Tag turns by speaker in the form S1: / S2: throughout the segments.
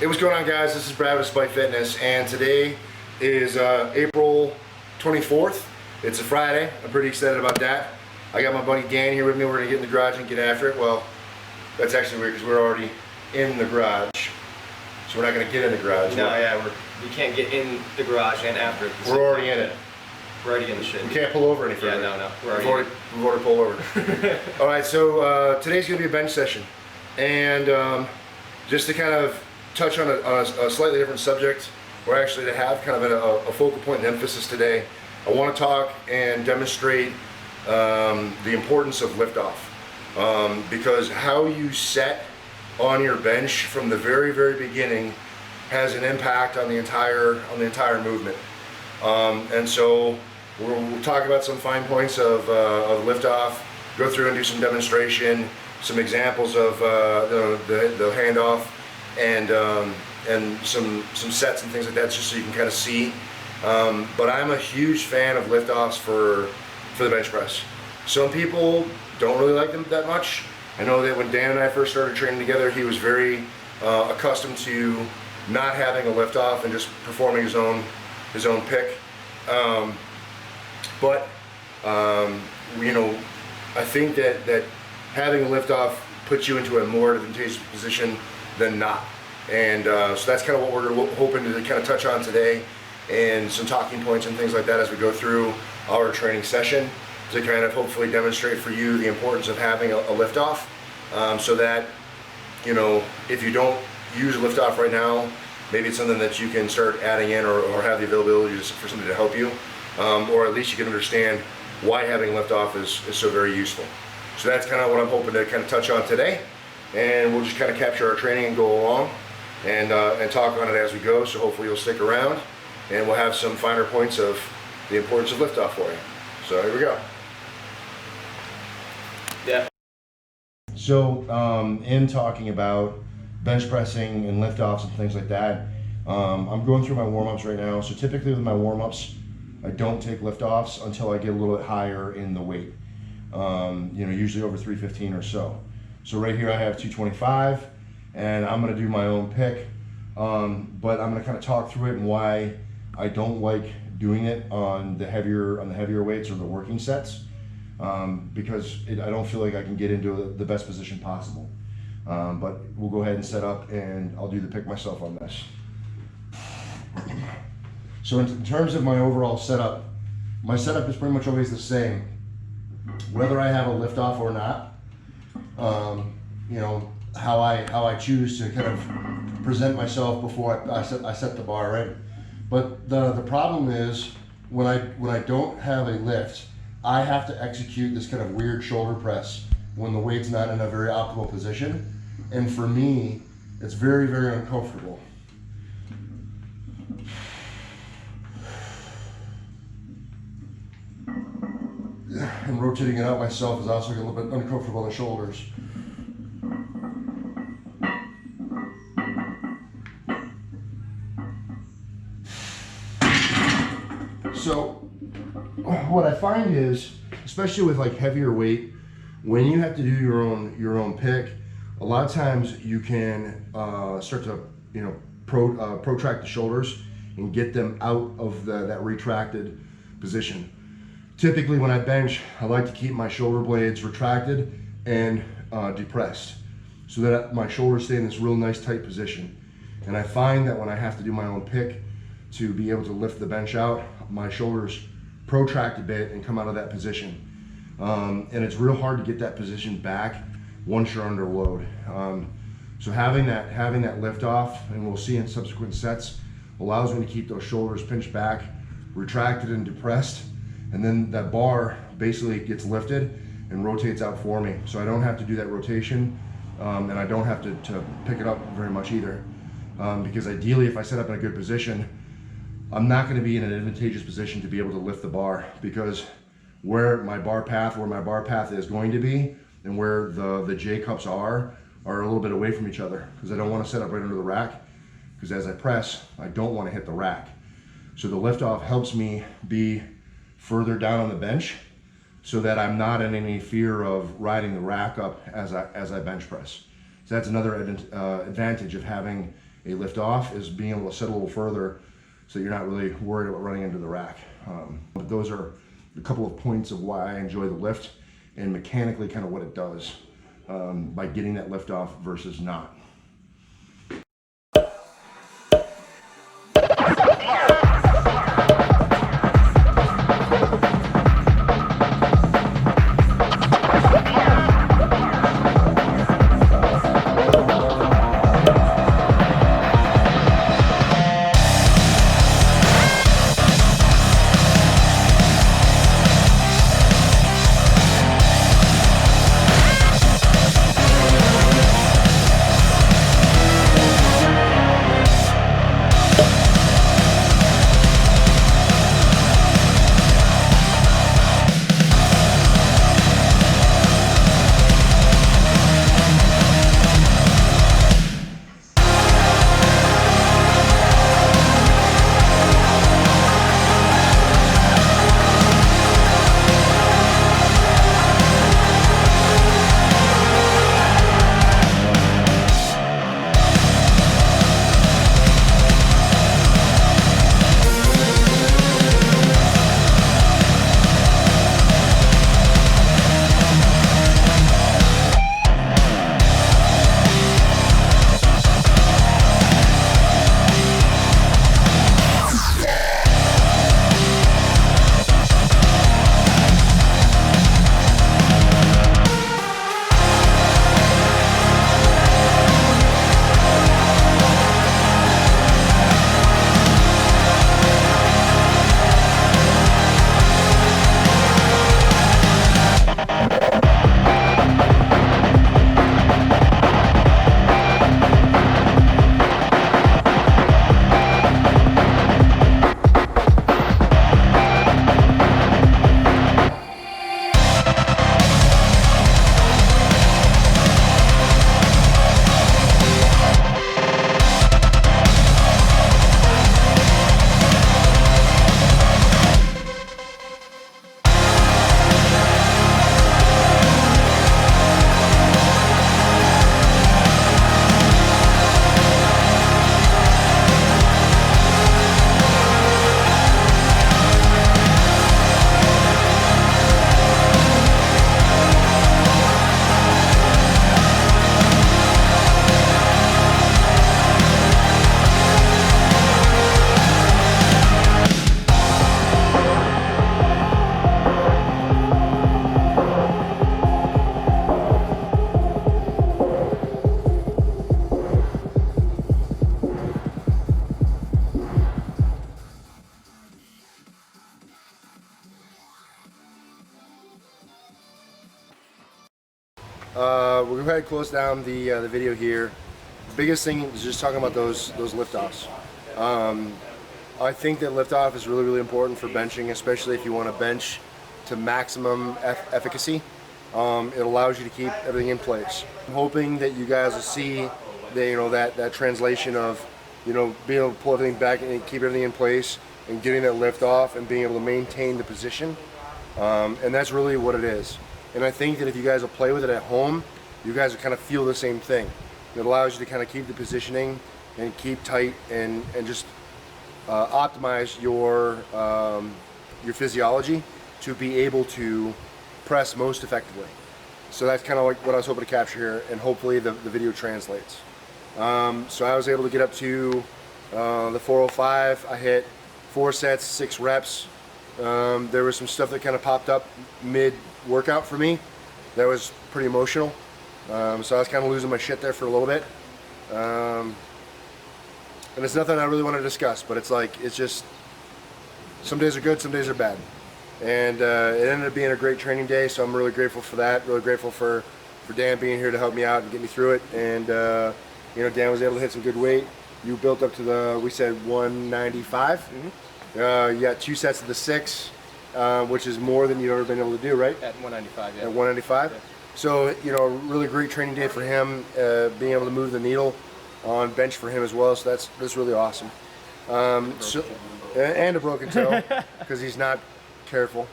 S1: Hey, what's going on, guys? This is Brad with despitefitness, and today is April 24th. It's a Friday. I'm pretty excited about that. I got my buddy Dan here with me. We're going to get in the garage and get after it. Well, that's actually weird because we're already in the garage. So we're not going to get in the garage.
S2: No, we can't get in the garage and after it.
S1: We're already in it.
S2: We're already in the shit.
S1: We can't pull over any further.
S2: Yeah, no.
S1: We've already pulled over. All right, so today's going to be a bench session. And just to kind of touch on a slightly different subject, or actually to have kind of a focal point and emphasis today, I want to talk and demonstrate the importance of liftoff. Because how you set on your bench from the very, very beginning has an impact on the entire movement. And so we'll talk about some fine points of liftoff, go through and do some demonstration, some examples of the handoff, and some sets and things like that, just so you can kind of see. But I'm a huge fan of liftoffs for the bench press. Some people don't really like them that much. I know that when Dan and I first started training together, he was very accustomed to not having a liftoff and just performing his own pick. But you know, I think that having a liftoff puts you into a more advantageous position than not. And so that's kind of what we're hoping to kind of touch on today, and some talking points and things like that as we go through our training session, to kind of hopefully demonstrate for you the importance of having a liftoff, so that, you know, if you don't use a liftoff right now, maybe it's something that you can start adding in, or have the availability for somebody to help you, or at least you can understand why having a liftoff is so very useful. So that's kind of what I'm hoping to kind of touch on today, and we'll just kind of capture our training and go along and talk on it as we go. So hopefully you'll stick around, and we'll have some finer points of the importance of liftoff for you. So here we go.
S2: Yeah.
S1: So in talking about bench pressing and liftoffs and things like that, I'm going through my warm-ups right now. So typically with my warm-ups, I don't take liftoffs until I get a little bit higher in the weight. You know, usually over 315 or so. So right here I have 225, and I'm going to do my own pick, but I'm going to kind of talk through it and why I don't like doing it on the heavier weights or the working sets, because I don't feel like I can get into the best position possible. But we'll go ahead and set up, and I'll do the pick myself on this. So in terms of my overall setup, my setup is pretty much always the same, whether I have a liftoff or not. You know, how I choose to kind of present myself before I set the bar, right? But the problem is when I don't have a lift, I have to execute this kind of weird shoulder press when the weight's not in a very optimal position, and for me, it's very, very uncomfortable. And rotating it out myself is also a little bit uncomfortable on the shoulders. So what I find is, especially with like heavier weight, when you have to do your own pick, a lot of times you can start to, you know, protract the shoulders and get them out of that retracted position. Typically when I bench, I like to keep my shoulder blades retracted and depressed, so that my shoulders stay in this real nice tight position. And I find that when I have to do my own pick to be able to lift the bench out, my shoulders protract a bit and come out of that position. And it's real hard to get that position back once you're under load. So having that lift off, and we'll see in subsequent sets, allows me to keep those shoulders pinched back, retracted and depressed, and then that bar basically gets lifted and rotates out for me. So I don't have to do that rotation, and I don't have to pick it up very much either. Because ideally, if I set up in a good position, I'm not going to be in an advantageous position to be able to lift the bar, because where my bar path is going to be, and where the J cups are a little bit away from each other, because I don't want to set up right under the rack, because as I press, I don't want to hit the rack. So the liftoff helps me be further down on the bench, so that I'm not in any fear of riding the rack up as I bench press. So that's another advantage of having a lift off is being able to set a little further so you're not really worried about running into the rack. But those are a couple of points of why I enjoy the lift and mechanically kind of what it does by getting that lift off versus not. We're going to go ahead and close down the video here. The biggest thing is just talking about those liftoffs. I think that liftoff is really important for benching, especially if you want to bench to maximum efficacy. It allows you to keep everything in place. I'm hoping that you guys will see that, that translation of being able to pull everything back and keep everything in place and getting that lift off and being able to maintain the position. And that's really what it is. And I think that if you guys will play with it at home, you guys will kind of feel the same thing. It allows you to kind of keep the positioning and keep tight and just optimize your physiology to be able to press most effectively. So that's kind of like what I was hoping to capture here, and hopefully the video translates. So I was able to get up to the 405. I hit 4 sets, 6 reps. There was some stuff that kind of popped up mid-workout for me that was pretty emotional. So I was kind of losing my shit there for a little bit. And it's nothing I really want to discuss, but it's just, some days are good, some days are bad. And it ended up being a great training day, so I'm really grateful for that. Really grateful for Dan being here to help me out and get me through it. And Dan was able to hit some good weight. You built up to we said 195. Mm-hmm. You got 2 sets of the 6, which is more than you've ever been able to do, right?
S2: At 195, yeah.
S1: At 195? Yeah. So, really great training day for him, being able to move the needle on bench for him as well, so that's really awesome. And a broken toe, because he's not careful.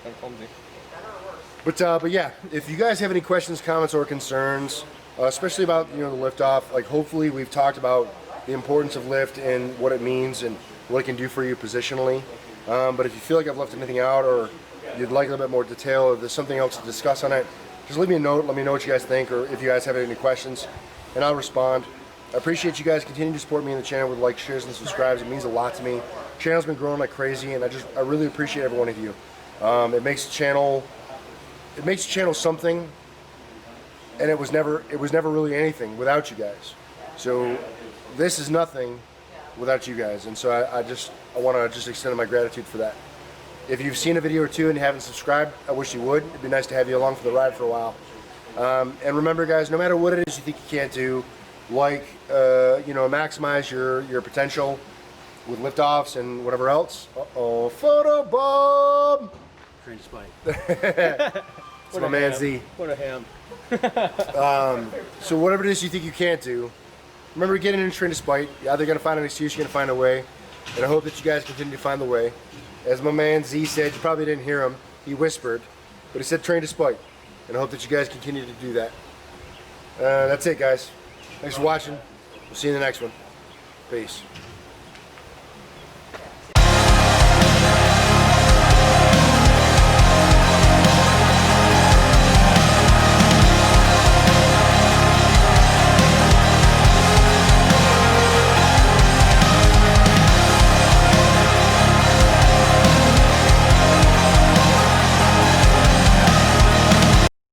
S1: But yeah, if you guys have any questions, comments, or concerns, especially about the liftoff, hopefully we've talked about the importance of lift and what it means and what it can do for you positionally. But if you feel like I've left anything out, or you'd like a little bit more detail, or there's something else to discuss on it, just leave me a note. Let me know what you guys think, or if you guys have any questions, and I'll respond. I appreciate you guys continuing to support me in the channel with likes, shares, and subscribes. It means a lot to me. The channel's been growing like crazy, and I really appreciate every one of you. It makes the channel something, and it was never really anything without you guys. So this is nothing without you guys, and so I want to just extend my gratitude for that. If you've seen a video or two and you haven't subscribed, I wish you would. It'd be nice to have you along for the ride for a while. And remember, guys, no matter what it is you think you can't do, like maximize your potential with liftoffs and whatever else. Uh-oh, photo bomb!
S3: Train spike.
S1: It's my man Z.
S3: What a ham.
S1: So whatever it is you think you can't do, remember, getting in train to spite. You're either going to find an excuse, you're going to find a way. And I hope that you guys continue to find the way. As my man Z said, you probably didn't hear him. He whispered, but he said train to spite. And I hope that you guys continue to do that. That's it, guys. Thanks for watching. We'll see you in the next one. Peace.